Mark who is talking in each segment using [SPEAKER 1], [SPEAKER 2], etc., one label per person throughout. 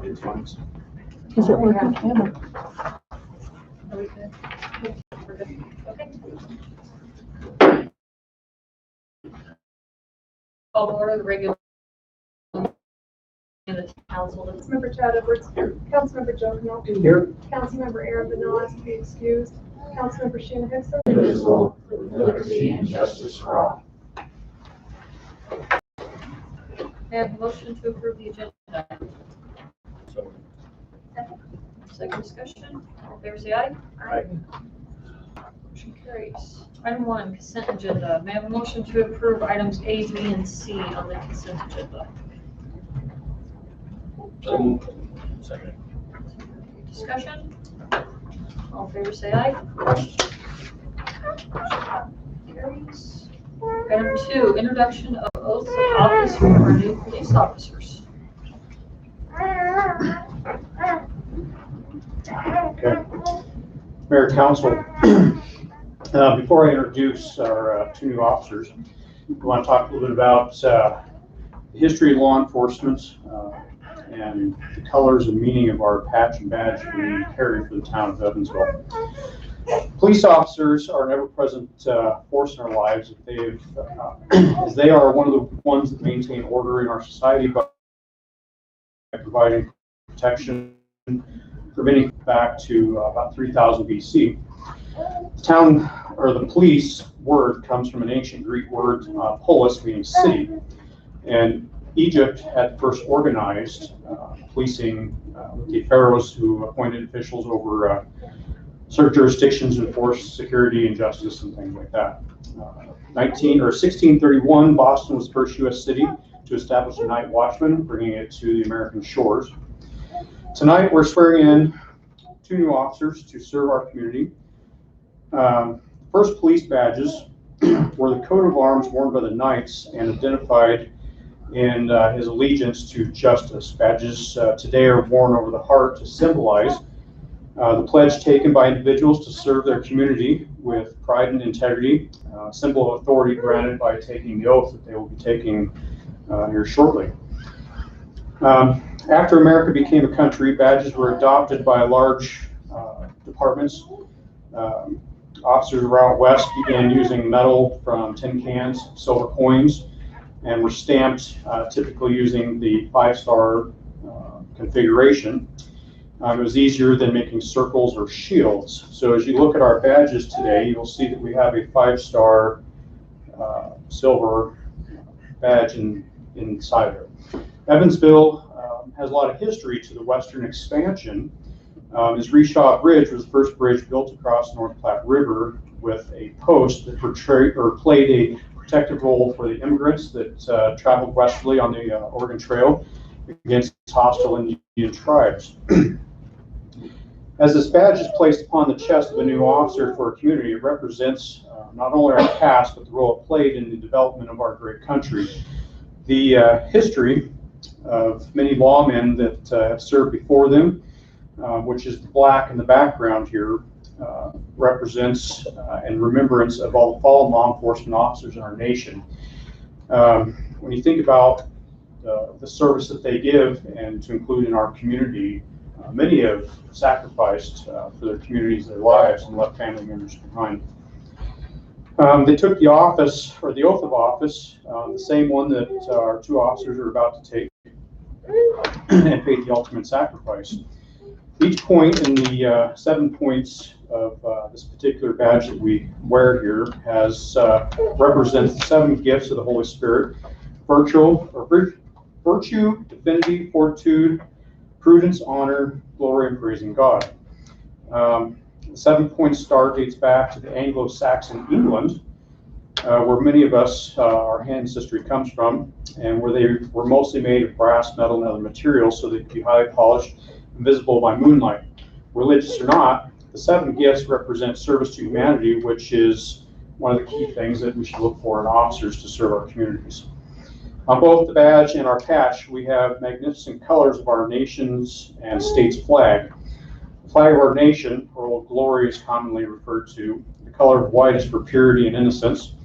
[SPEAKER 1] It's fine.
[SPEAKER 2] Is it working, Cameron?
[SPEAKER 3] Are we good? We're good. Okay. Call to order the regular in the council.
[SPEAKER 4] Councilmember Chad Edwards. Councilmember Joe Canal.
[SPEAKER 1] Here.
[SPEAKER 4] Councilmember Aaron Vanilla has to be excused. Councilmember Sheena Hickson.
[SPEAKER 1] Indivisible, with liberty and justice for all.
[SPEAKER 3] May I have a motion to approve the agenda? Second discussion. All in favor, say aye.
[SPEAKER 1] Aye.
[SPEAKER 3] Motion carries. Item 1, consent agenda. May I have a motion to approve items A, B, and C on the consent agenda?
[SPEAKER 1] Second.
[SPEAKER 3] Discussion? All in favor, say aye. Carries. Item 2, introduction of oaths of office for our new police officers.
[SPEAKER 5] Okay. Mayor, Council, before I introduce our two new officers, we want to talk a little bit about the history of law enforcement and the colors and meaning of our patch and badge we carry for the town of Evansville. Police officers are an ever-present force in our lives. As they are one of the ones that maintain order in our society by providing protection, preventing back to about 3000 BC. The town, or the police word, comes from an ancient Greek word, polis, meaning city. And Egypt had first organized policing with the pharaohs who appointed officials over certain jurisdictions to enforce security and justice and things like that. 1631, Boston was the first U.S. city to establish a night watchman, bringing it to the American shores. Tonight, we're swearing in two new officers to serve our community. First police badges were the coat of arms worn by the knights and identified in his allegiance to justice. Badges today are worn over the heart to symbolize the pledge taken by individuals to serve their community with pride and integrity, symbol of authority granted by taking the oath that they will be taking here shortly. After America became a country, badges were adopted by large departments. Officers around West began using metal from tin cans, silver coins, and were stamped, typically using the 5-star configuration. It was easier than making circles or shields. So as you look at our badges today, you'll see that we have a 5-star silver badge inside of it. Evansville has a lot of history to the western expansion. As Reshaw Bridge was the first bridge built across the North Platte River with a post that played a protective role for the immigrants that traveled westerly on the Oregon Trail against hostile Indian tribes. As this badge is placed upon the chest of a new officer for a community, it represents not only our past, but the role it played in the development of our great country. The history of many lawmen that have served before them, which is the black in the background here, represents in remembrance of all the fallen law enforcement officers in our nation. When you think about the service that they give, and to include in our community, many have sacrificed for their communities, their lives, and left family members behind. They took the office, or the oath of office, the same one that our two officers are about to take, and paid the ultimate sacrifice. Each point in the 7 points of this particular badge that we wear here represents the 7 gifts of the Holy Spirit: virtue, divinity, fortitude, prudence, honor, glory, and praising God. The 7-point star dates back to the Anglo-Saxon England, where many of us, our ancestry comes from, and where they were mostly made of brass, metal, and other materials, so they could be highly polished and visible by moonlight. Religious or not, the 7 gifts represent service to humanity, which is one of the key things that we should look for in officers to serve our communities. On both the badge and our patch, we have magnificent colors of our nation's and state's flag. The flag of our nation, or Old Glory, is commonly referred to. The color of white is for purity and innocence.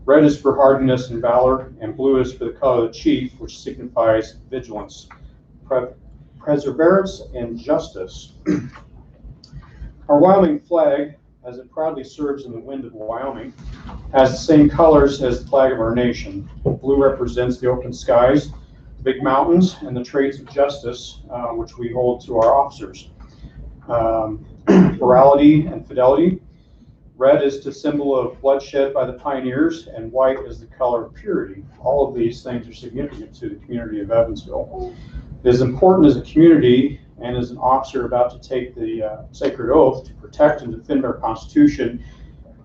[SPEAKER 5] Red is for hardiness and valor, and blue is for the color of the chief, which signifies vigilance. perseverance, and justice. Our Wyoming flag, as it proudly serves in the wind of Wyoming, has the same colors as the flag of our nation. Blue represents the open skies, the big mountains, and the traits of justice, which we hold to our officers. Morality and fidelity. Red is the symbol of bloodshed by the pioneers, and white is the color of purity. All of these things are significant to the community of Evansville. It is important as a community and as an officer about to take the sacred oath to protect and defend our Constitution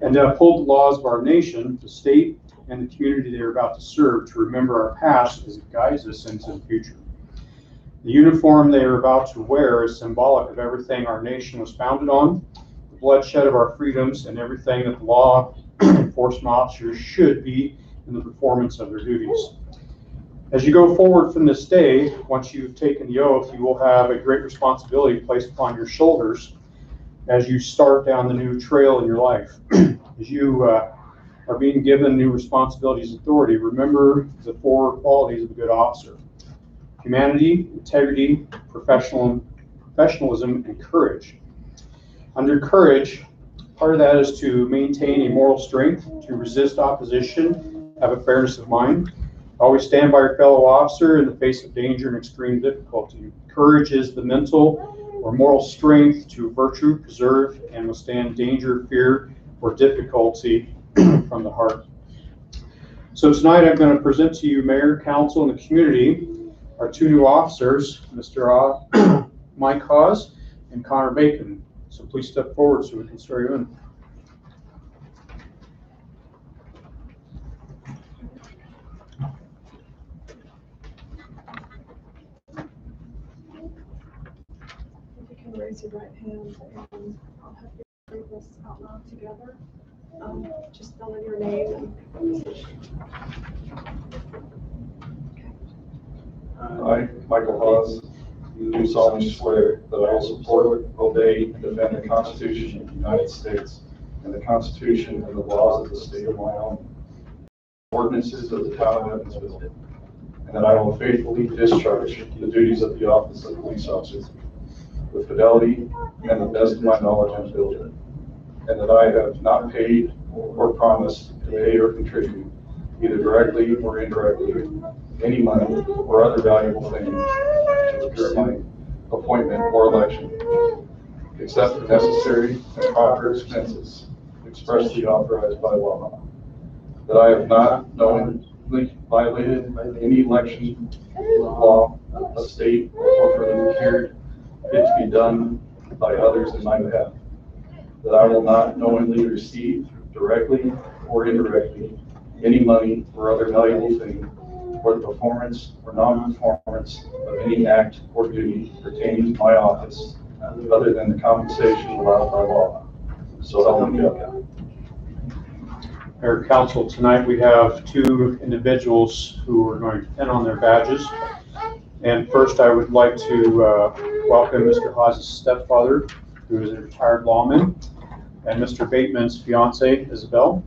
[SPEAKER 5] and to uphold the laws of our nation, the state, and the community they are about to serve, to remember our past as it guides us into the future. The uniform they are about to wear is symbolic of everything our nation was founded on, the bloodshed of our freedoms, and everything that the law enforcement officers should be in the performance of their duties. As you go forward from this day, once you've taken the oath, you will have a great responsibility placed upon your shoulders as you start down the new trail in your life. As you are being given new responsibilities and authority, remember the 4 qualities of a good officer: humanity, integrity, professionalism, and courage. Under courage, part of that is to maintain a moral strength, to resist opposition, have a fairness of mind, always stand by your fellow officer in the face of danger and extreme difficulty. Courage is the mental or moral strength to virtue, preserve, and withstand danger, fear, or difficulty from the heart. So tonight I'm going to present to you, Mayor, Council, and the community, our 2 new officers, Mr. Mike Hawes and Connor Bacon. So please step forward so we can swear you in.
[SPEAKER 4] If you can raise your right hand, and I'll have you read this out loud together. Just spell in your name and position.
[SPEAKER 6] I, Michael Hawes, do solemnly swear that I will support, obey, and defend the Constitution of the United States and the Constitution and the laws of the state of Wyoming, ordinances of the town of Evansville, and that I will faithfully discharge the duties of the office of police officer with fidelity and the best of my knowledge and ability, and that I have not paid or promised to pay or contribute, either directly or indirectly, any money or other valuable thing to procure my appointment or election, except for necessary and proper expenses expressly authorized by law. That I have not knowingly violated any election law of state or procured it to be done by others in my behalf. That I will not knowingly receive, directly or indirectly, any money or other valuable thing for the performance or non-performance of any act or duty pertaining to my office other than the compensation allowed by law. So help me God.
[SPEAKER 5] Mayor, Council, tonight we have 2 individuals who are going to pin on their badges. And first I would like to welcome Mr. Hawes' stepfather, who is a retired lawman, and Mr. Bateman's fiance, Isabel.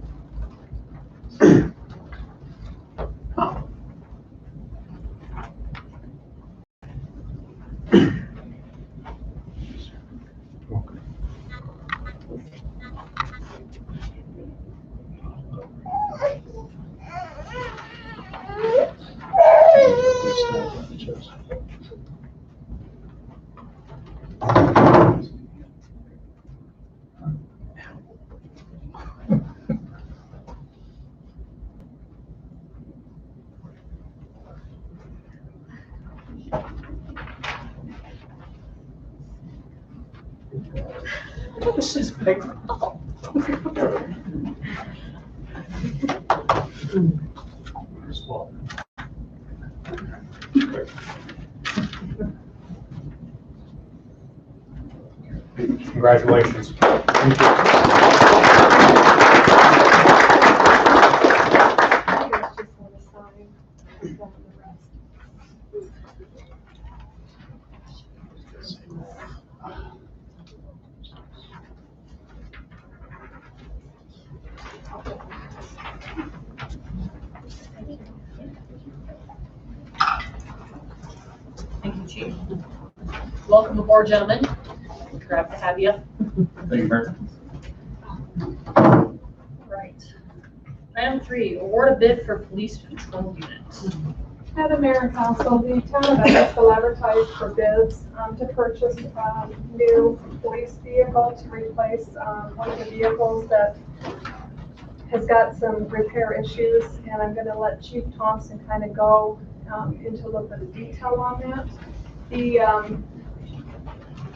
[SPEAKER 5] This is big. Congratulations. Thank you.
[SPEAKER 4] You guys just want to sign and the rest.
[SPEAKER 3] Thank you, Chief. Welcome aboard, gentlemen. Glad to have you.
[SPEAKER 1] Thank you, Mayor.
[SPEAKER 3] Right. Item 3, award a bid for police patrol units.
[SPEAKER 4] Madam Mayor and Council, the town of Edwards will advertise for bids to purchase new police vehicle to replace one of the vehicles that has got some repair issues, and I'm going to let Chief Thompson kind of go into a little bit of detail on that.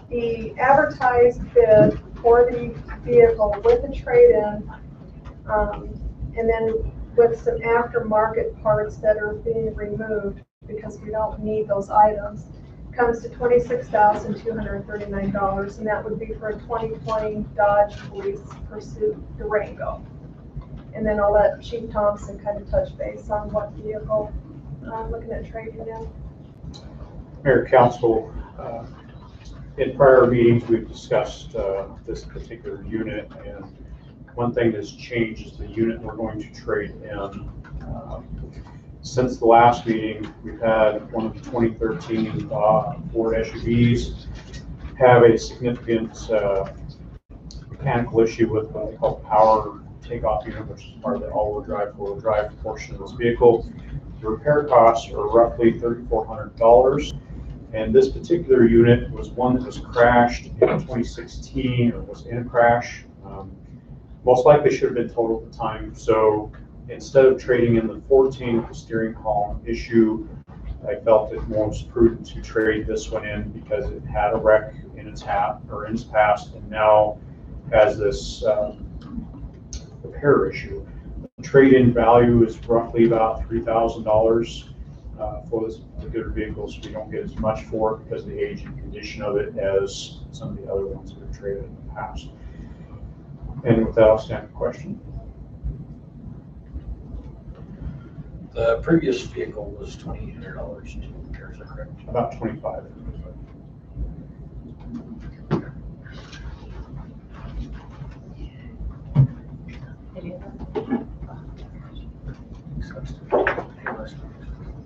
[SPEAKER 4] The advertised bid for the vehicle with a trade-in, and then with some aftermarket parts that are being removed because we don't need those items, comes to $26,239, and that would be for a 2020 Dodge Police Pursuit Durango. And then I'll let Chief Thompson kind of touch base on what vehicle I'm looking at trading in.
[SPEAKER 5] Mayor, Council, in prior meetings, we've discussed this particular unit, and one thing that's changed is the unit we're going to trade in. Since the last meeting, we've had one of the 2013 Ford SUVs have a significant mechanical issue with what they call power takeoff unit, which is part of the all-wheel drive, four-wheel drive portion of this vehicle. The repair costs are roughly $3,400. And this particular unit was one that was crashed in 2016, or was in a crash. Most likely should have been totaled at the time. So instead of trading in the 14 with the steering column issue, I felt it most prudent to trade this one in because it had a wreck in its past, and now has this repair issue. The trade-in value is roughly about $3,000 for this particular vehicle, so we don't get as much for it because of the age and condition of it as some of the other ones that have traded in the past. And with that, I'll stand for question.
[SPEAKER 1] The previous vehicle was $2,800 to repair, is that correct?
[SPEAKER 5] About 25.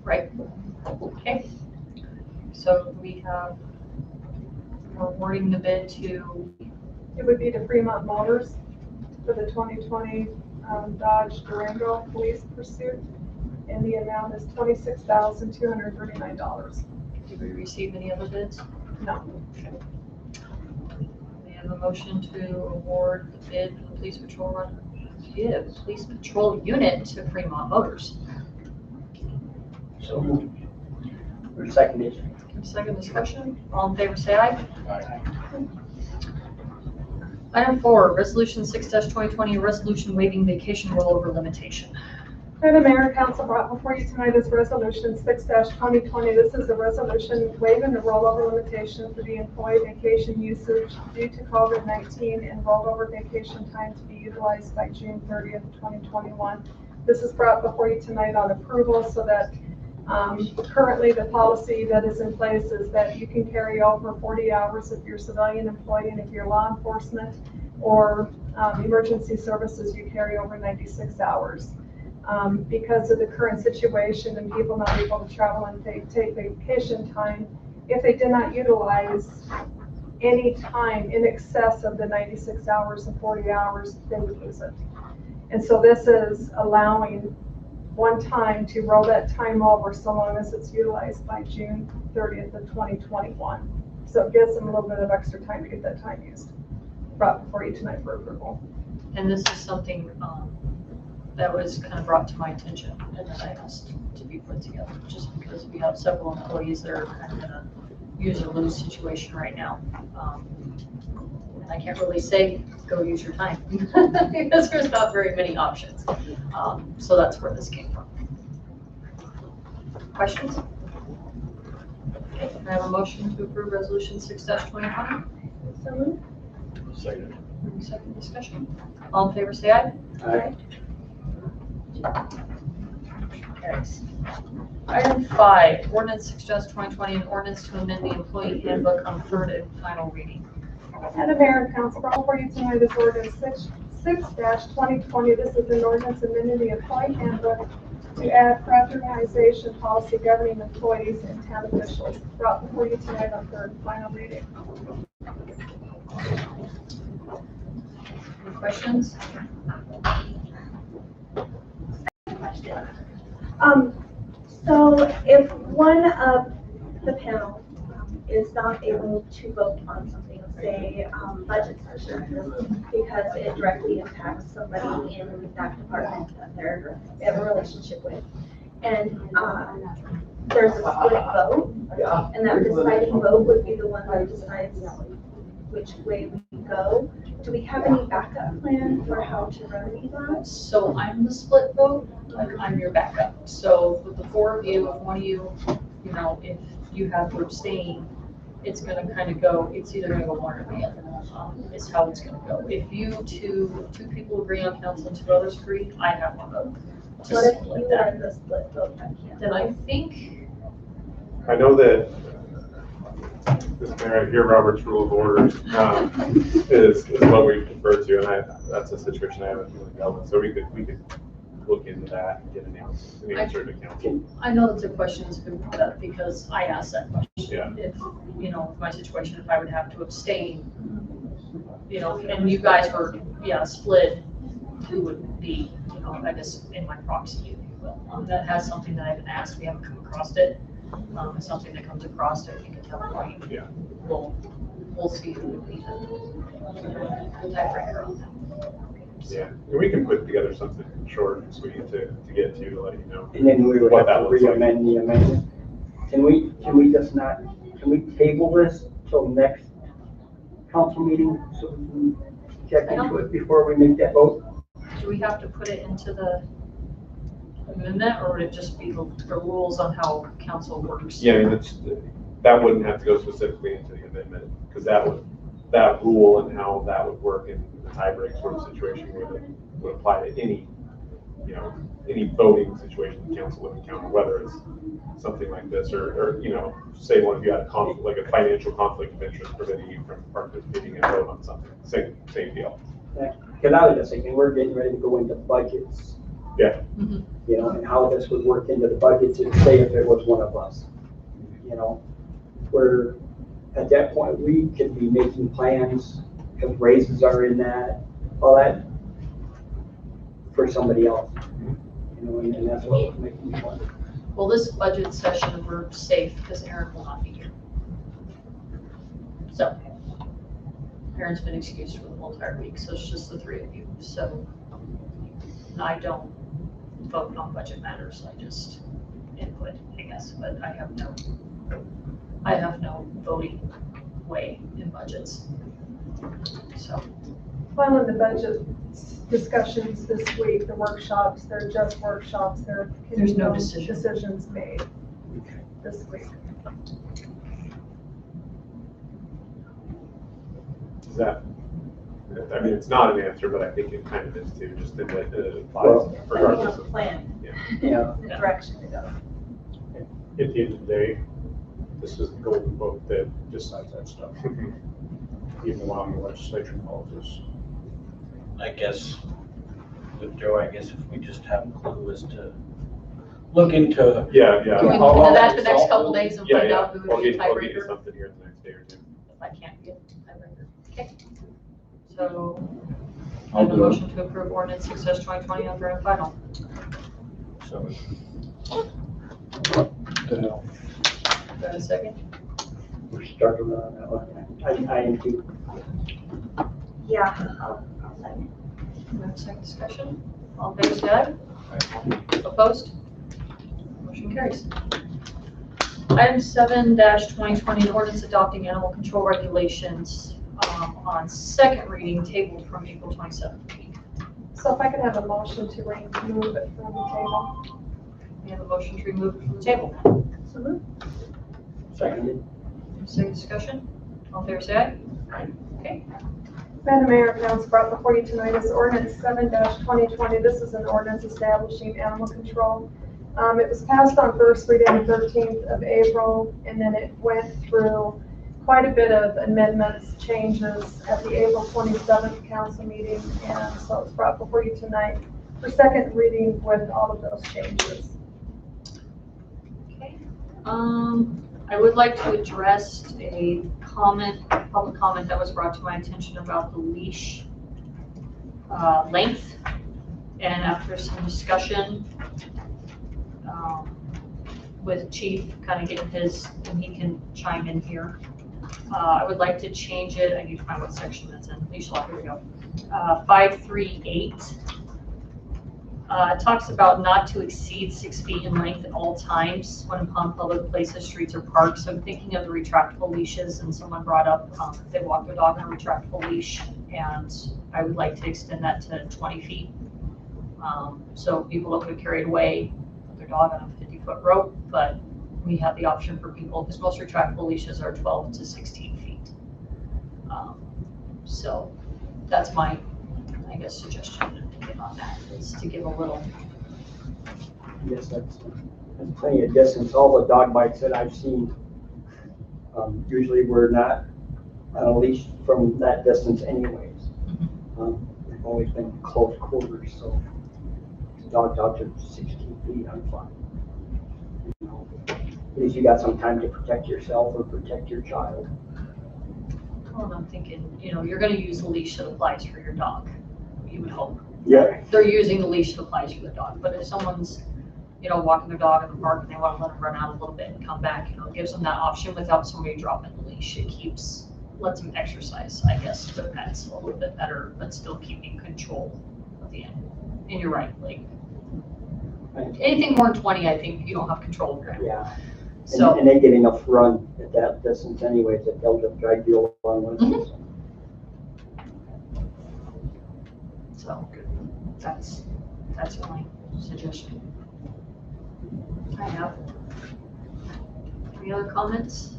[SPEAKER 3] Right. Okay. So we have, we're awarding the bid to,
[SPEAKER 4] It would be to Fremont Motors for the 2020 Dodge Durango Police Pursuit, and the amount is $26,239.
[SPEAKER 3] did we receive any other bids?
[SPEAKER 4] No.
[SPEAKER 3] We have a motion to award the bid for the police patrol unit to Fremont Motors.
[SPEAKER 1] So moved. Or seconded.
[SPEAKER 3] Second discussion, all in favor say aye.
[SPEAKER 1] Aye.
[SPEAKER 3] Item 4, Resolution 6-2020, resolution waiving vacation rollover limitation.
[SPEAKER 4] The Mayor and Council brought before you tonight is Resolution 6-2020. This is a resolution waiving the rollover limitation for the employee vacation usage due to COVID-19 and rollover vacation time to be utilized by June 30th, 2021. This is brought before you tonight on approval so that currently the policy that is in place is that you can carry over 40 hours if you're a civilian employee, and if you're law enforcement or emergency services, you carry over 96 hours. Because of the current situation and people not able to travel and take vacation time, if they did not utilize any time in excess of the 96 hours and 40 hours, they would lose it. And so this is allowing one time to roll that time over so long as it's utilized by June 30th of 2021. So it gives them a little bit of extra time to get that time used. Brought before you tonight for approval.
[SPEAKER 3] And this is something that was kind of brought to my attention and that I asked to be put together, just because we have several employees that are kind of in a use or lose situation right now. And I can't really say, go use your time, because there's not very many options. So that's where this came from. Questions? Okay, can I have a motion to approve resolution 6-2020?
[SPEAKER 4] So moved.
[SPEAKER 1] Seconded.
[SPEAKER 3] Second discussion. All in favor, say aye.
[SPEAKER 1] Aye.
[SPEAKER 3] Carries. Item 5, ordinance 6-2020, an ordinance to amend the employee handbook on third and final reading.
[SPEAKER 4] And the Mayor and Council brought before you tonight is ordinance 6-2020. This is an ordinance amending the employee handbook to add fraternization policy governing employees and town officials, brought before you tonight on third and final reading.
[SPEAKER 3] Any questions?
[SPEAKER 7] So if one of the panel is not able to vote on something, say, budget session, because it directly impacts somebody in that department that they have a relationship with, and there's a split vote, and that deciding vote would be the one that decides which way we go, do we have any backup plan for how to remedy that?
[SPEAKER 3] So I'm the split vote, like I'm your backup. So with the four of you, if one of you, you know, if you have to abstain, it's gonna kind of go, it's either gonna go one or the other, is how it's gonna go. If you two people agree on council and two others agree, I have one vote.
[SPEAKER 7] What
[SPEAKER 3] Just
[SPEAKER 7] if
[SPEAKER 3] like
[SPEAKER 7] you
[SPEAKER 3] that.
[SPEAKER 7] are the split vote that can't?
[SPEAKER 3] Then I think,
[SPEAKER 8] I know that this mayor here, Robert's Rule of Orders, is what we defer to, and that's a situation I haven't really dealt with, so we could look into that and get an answer to council.
[SPEAKER 3] I know that the question has been brought up because I asked that question.
[SPEAKER 8] Yeah.
[SPEAKER 3] If, you know, my situation, if I would have to abstain, you know, and you guys were, split, who would be, you know, I guess in my proxy, if you will. That has something that I haven't asked, we haven't come across it. It's something that comes across, I think, at that point.
[SPEAKER 8] Yeah.
[SPEAKER 3] We'll see who would be the tiebreaker on that.
[SPEAKER 8] Yeah, and we can put together something short and sweet to get to let you know.
[SPEAKER 9] And then we would
[SPEAKER 8] What
[SPEAKER 9] have
[SPEAKER 8] that
[SPEAKER 9] to
[SPEAKER 8] looks like.
[SPEAKER 9] re-amend the amendment. Can we just not, can we table this till next council meeting so we can check into it before we make that vote?
[SPEAKER 3] Do we have to put it into the amendment, or would it just be the rules on how council works?
[SPEAKER 8] Yeah, I mean, that wouldn't have to go specifically into the amendment, because that rule and how that would work in the tiebreak sort of situation would apply to any, you know, any voting situation the council would encounter, whether it's something like this or you know, say one of you had a conflict, like a financial conflict of interest preventing you from participating and vote on something, same deal.
[SPEAKER 9] Because I was just thinking, we're getting ready to go into budgets.
[SPEAKER 8] Yeah.
[SPEAKER 3] Mhm.
[SPEAKER 9] You know, and how this would work into the budgets, and say if it was one of us. You know, where at that point, we could be making plans, because raises are in that, all that, for somebody else. You know, and that's what was making me wonder.
[SPEAKER 3] Well, this budget session, we're safe because Aaron will not be here. So, Aaron's been excused for the whole entire week, so it's just the three of you. So, I don't vote on budget matters, I just input, I guess, but I have no voting way in budgets. So,
[SPEAKER 4] Following the budget discussions this week, the workshops, they're just workshops, there can
[SPEAKER 3] There's
[SPEAKER 4] be
[SPEAKER 3] no
[SPEAKER 4] no
[SPEAKER 3] decision.
[SPEAKER 4] decisions made this week.
[SPEAKER 8] Is that, I mean, it's not an answer, but I think it kind of is too, just in that it applies
[SPEAKER 9] Well,
[SPEAKER 7] But we
[SPEAKER 8] regardless
[SPEAKER 7] have a
[SPEAKER 8] of.
[SPEAKER 7] plan,
[SPEAKER 9] Yeah.
[SPEAKER 7] the direction to go.
[SPEAKER 10] At the end of the day, this is the golden book that decides that stuff, even while the legislature calls us.
[SPEAKER 1] I guess with Joe, I guess if we just have a clue as to look into.
[SPEAKER 8] Yeah,
[SPEAKER 3] can we
[SPEAKER 8] yeah.
[SPEAKER 3] look into that the next couple days and
[SPEAKER 8] Yeah,
[SPEAKER 3] find
[SPEAKER 8] yeah.
[SPEAKER 3] out who
[SPEAKER 8] I'll
[SPEAKER 3] would be
[SPEAKER 8] get you
[SPEAKER 3] tiebreaker?
[SPEAKER 8] something here in the next day or two.
[SPEAKER 3] If I can't get tiebreaker. Okay. So,
[SPEAKER 1] I'll
[SPEAKER 3] and a
[SPEAKER 1] do it.
[SPEAKER 3] motion to approve ordinance 6/2020 on third and final.
[SPEAKER 1] So,
[SPEAKER 3] Do I have a second?
[SPEAKER 9] We're starting on that one. I am too.
[SPEAKER 7] Yeah, I'll second.
[SPEAKER 3] Do we have a second discussion? All in favor, say aye. Opposed? Motion carries. Item 7-2020, an ordinance adopting animal control regulations on second reading, tabled from April 27th meeting.
[SPEAKER 4] So if I could have a motion to remove it from the table.
[SPEAKER 3] We have a motion to remove it from the table.
[SPEAKER 7] So moved.
[SPEAKER 9] Seconded.
[SPEAKER 3] Second discussion? All in favor, say aye. Okay.
[SPEAKER 4] Madam Mayor, Council, brought before you tonight is ordinance 7-2020. This is an ordinance establishing animal control. It was passed on first reading on the 13th of April, and then it went through quite a bit of amendments, changes at the April 27th council meeting, and so it's brought before you tonight for second reading with all of those changes.
[SPEAKER 3] Okay. I would like to address a public comment that was brought to my attention about the leash length. And after some discussion with Chief, kind of getting his, and he can chime in here. I would like to change it. I need to find what section that's in. Leash law, here we go. 538. It talks about not to exceed 6 feet in length at all times when upon public places, streets, or parks. So I'm thinking of the retractable leashes, and someone brought up they walk their dog on a retractable leash, and I would like to extend that to 20 feet. So people don't get carried away, put their dog on a 50-foot rope, but we have the option for people, because most retractable leashes are 12 to 16 feet. So that's my, I guess, suggestion on that, is to give a little.
[SPEAKER 9] Yes, that's plenty of distance. All the dog bites that I've seen, usually we're not on a leash from that distance anyways. They've always been close quarters, so dogs are 16 feet, I'm fine. You know, at least you got some time to protect yourself or protect your child.
[SPEAKER 3] Well, I'm thinking, you're going to use the leash that applies for your dog, you would hope.
[SPEAKER 9] Yeah.
[SPEAKER 3] They're using the leash that applies for the dog, but if someone's, walking their dog in the park and they want to let them run out a little bit and come back, it gives them that option without somebody dropping the leash. It lets them exercise, I guess, the pets a little bit better, but still keeping control of the animal. And you're right, like, anything more than 20, I think you don't have control of your animal.
[SPEAKER 9] Yeah.
[SPEAKER 3] So.
[SPEAKER 9] And they get enough run at that distance anyways that they'll just drag you along with them.
[SPEAKER 3] So that's my suggestion. I have. Any other comments?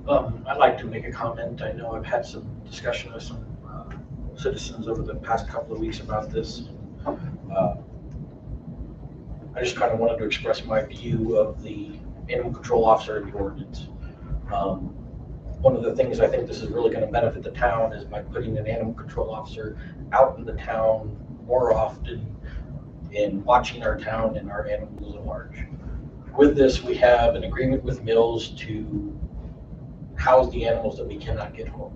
[SPEAKER 1] I'd like to make a comment. I know I've had some discussion with some citizens over the past couple of weeks about this. I just kind of wanted to express my view of the animal control officer in the ordinance. One of the things I think this is really going to benefit the town is by putting an animal control officer out in the town more often and watching our town and our animals at large. With this, we have an agreement with Mills to house the animals that we cannot get home.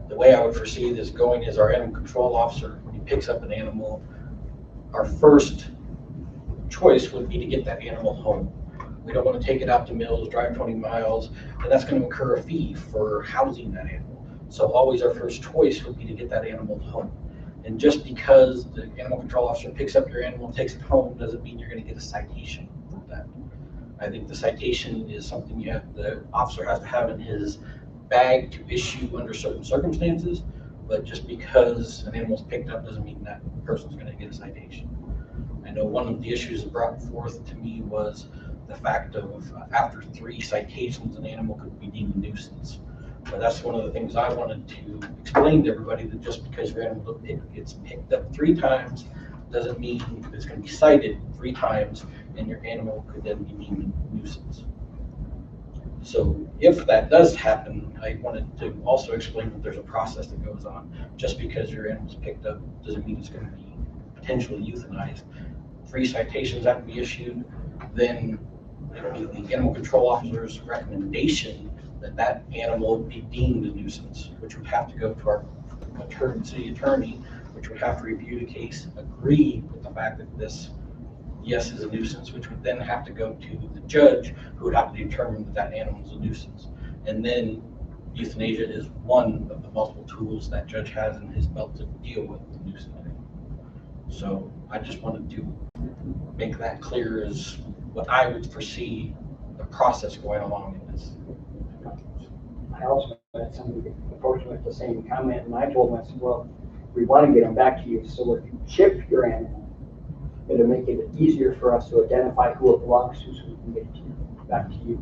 [SPEAKER 1] The way I would foresee this going is our animal control officer, when he picks up an animal, our first choice would be to get that animal home. We don't want to take it out to Mills, drive 20 miles, and that's going to incur a fee for housing that animal. So always our first choice would be to get that animal home. And just because the animal control officer picks up your animal and takes it home doesn't mean you're going to get a citation for that. I think the citation is something the officer has to have in his bag to issue under certain circumstances, but just because an animal's picked up doesn't mean that person's going to get a citation. I know one of the issues brought forth to me was the fact of after 3 citations, an animal could be deemed a nuisance. But that's one of the things I wanted to explain to everybody, that just because your animal gets picked up 3 times doesn't mean it's going to be cited 3 times and your animal could then be deemed a nuisance. So if that does happen, I wanted to also explain that there's a process that goes on. Just because your animal's picked up doesn't mean it's going to be potentially euthanized. 3 citations have to be issued, then it'll be the animal control officer's recommendation that that animal be deemed a nuisance, which would have to go to our city attorney, which would have to review the case, agree with the fact that this, yes, is a nuisance, which would then have to go to the judge, who would have to determine that that animal is a nuisance. And then euthanasia is one of the multiple tools that judge has in his belt to deal with the nuisance animal. So I just wanted to make that clear as what I would foresee the process going along in this.
[SPEAKER 9] I also had somebody approach me with the same comment, and I told them, I said, well, we want to get them back to you, so if you chip your animal, it'll make it easier for us to identify who it belongs to, so we can get it back to you.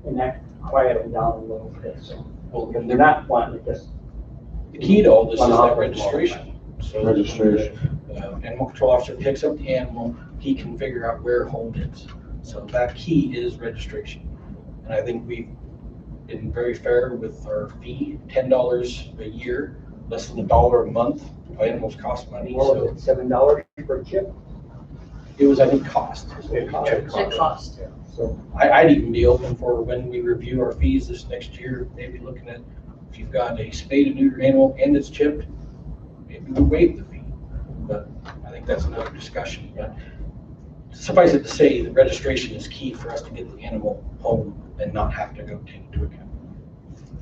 [SPEAKER 9] And that quieted them down a little bit, so.
[SPEAKER 1] Well,
[SPEAKER 9] Because they're not wanting to just.
[SPEAKER 1] the key to all this is that
[SPEAKER 9] Well,
[SPEAKER 1] registration. So
[SPEAKER 5] Registration.
[SPEAKER 1] the animal control officer picks up the animal, he can figure out where home is. So that key is registration. And I think we've been very fair with our fee, $10 a year less than $1 a month. Animals cost money,
[SPEAKER 9] Well,
[SPEAKER 1] so
[SPEAKER 9] it's $7 per chip.
[SPEAKER 1] it was, I think, cost.
[SPEAKER 3] It cost.
[SPEAKER 9] So
[SPEAKER 1] I'd even be open for when we review our fees this next year, maybe looking at if you've got a spayed and neutered animal and it's chipped, maybe we waive the fee. But I think that's another discussion. But suffice it to say, the registration is key for us to get the animal home and not have to go take it to a kennel.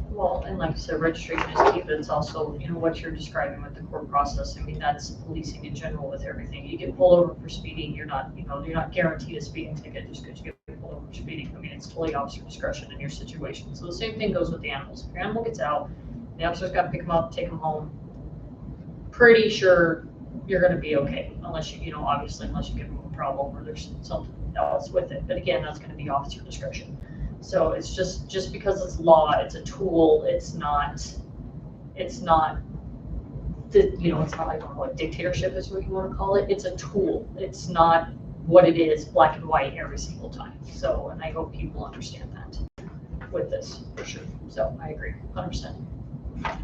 [SPEAKER 3] Well, and like you said, registration is key, but it's also, you know, what you're describing with the court process. I mean, that's policing in general with everything. You get pulled over for speeding, you're not, you know, you're not guaranteed a speeding ticket just because you get pulled over for speeding. I mean, it's totally officer discretion in your situation. So the same thing goes with the animals. If your animal gets out, the officer's got to pick them up, take them home. Pretty sure you're going to be okay, unless you know, obviously, unless you give them a problem or there's something else with it. But again, that's going to be officer discretion. So it's just because it's law, it's a tool, it's not, you know, it's not like, what dictatorship is what you want to call it. It's a tool. It's not what it is, black and white every single time. So, and I hope people understand that with this, for sure. So I agree, 100%.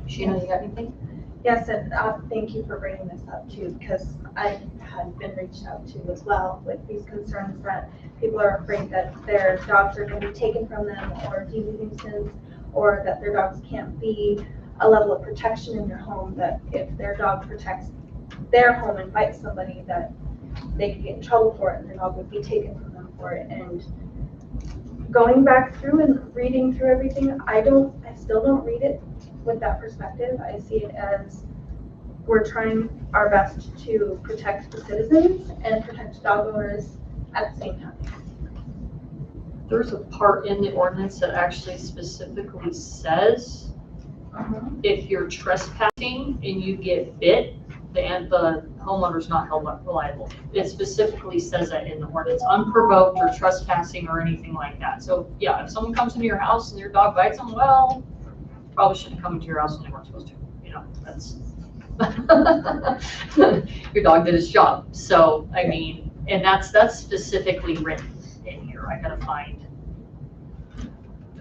[SPEAKER 3] Sheena, you got anything?
[SPEAKER 7] Yes, and thank you for bringing this up too, because I had been reached out to as well with these concerns that people are afraid that their dogs are going to be taken from them or deemed a nuisance, or that their dogs can't be a level of protection in their home, that if their dog protects their home and bites somebody, that they could get in trouble for it and their dog would be taken from them for it. And going back through and reading through everything, I still don't read it with that perspective. I see it as we're trying our best to protect the citizens and protect dog owners at the same time.
[SPEAKER 3] There's a part in the ordinance that actually specifically says if you're trespassing and you get bit, the homeowner's not held liable. It specifically says that in the ordinance, unprovoked or trespassing or anything like that. So yeah, if someone comes into your house and your dog bites them, well, probably shouldn't come into your house when they weren't supposed to. You know, that's your dog did his job. So I mean, and that's specifically written in here. I gotta find.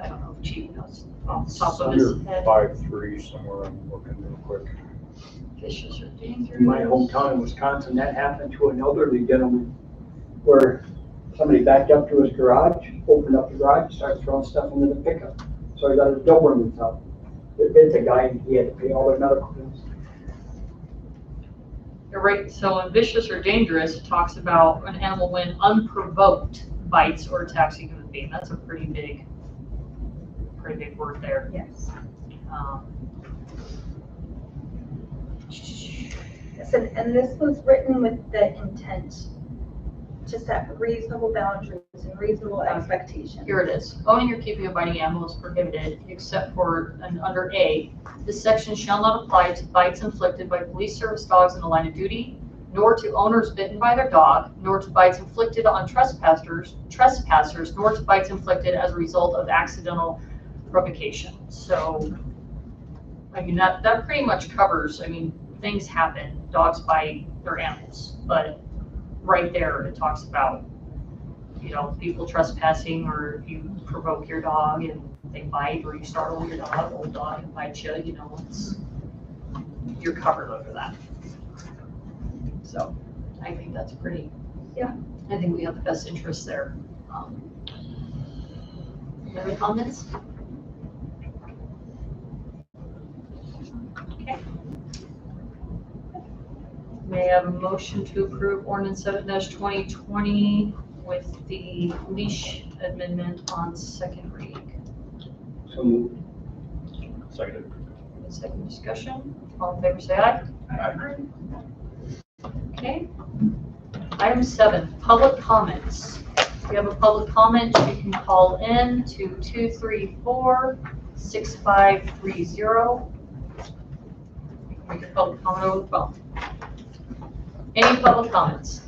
[SPEAKER 3] I don't know if Chief knows off the top of his head.
[SPEAKER 10] 5.3 somewhere, I'm looking real quick.
[SPEAKER 3] Vicious or dangerous.
[SPEAKER 9] in my hometown in Wisconsin, that happened to an elderly gentleman where somebody backed up to his garage, opened up the garage, started throwing stuff into the pickup. So he got his Dobermans out. It bit the guy and he had to pay all their medical bills.
[SPEAKER 3] You're right. So in vicious or dangerous, it talks about an animal when unprovoked bites or attacks a human being. That's a pretty big word there.
[SPEAKER 7] Yes.
[SPEAKER 3] Yes,
[SPEAKER 7] And this was written with the intent to set reasonable boundaries and reasonable expectations.
[SPEAKER 3] here it is. Owning or keeping a biting animal is prohibited except for under A. This section shall not apply to bites inflicted by police service dogs in the line of duty, nor to owners bitten by their dog, nor to bites inflicted on trespassers, nor to bites inflicted as a result of accidental provocation. So, I mean, that pretty much covers, I mean, things happen, dogs bite their animals, but right there it talks about, you know, people trespassing, or if you provoke your dog and they bite, or you startle your dog, old dog and bite you, you know, you're covered under that. So I think that's pretty,
[SPEAKER 7] Yeah.
[SPEAKER 3] I think we have the best interest there. Any comments? Okay. May I have a motion to approve ordinance 7-2020 with the leash amendment on second reading?
[SPEAKER 9] So moved.
[SPEAKER 10] Seconded.
[SPEAKER 3] Second discussion, all in favor say aye.
[SPEAKER 1] Aye.
[SPEAKER 3] Okay. Item 7, public comments. If you have a public comment, you can call in to 234-6530. Make a public comment over the phone. Any public comments?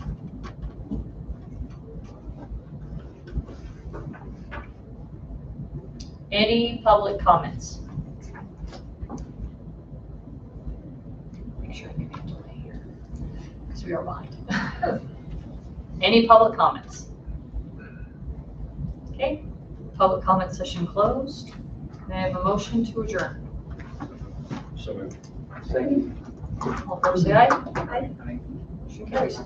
[SPEAKER 3] Any public comments? Make sure I give you a delay here, because we are behind. Any public comments? Okay, public comment session closed. May I have a motion to adjourn?
[SPEAKER 1] So moved.
[SPEAKER 9] Second.
[SPEAKER 3] All fair say aye.
[SPEAKER 7] Aye.
[SPEAKER 3] Motion carries.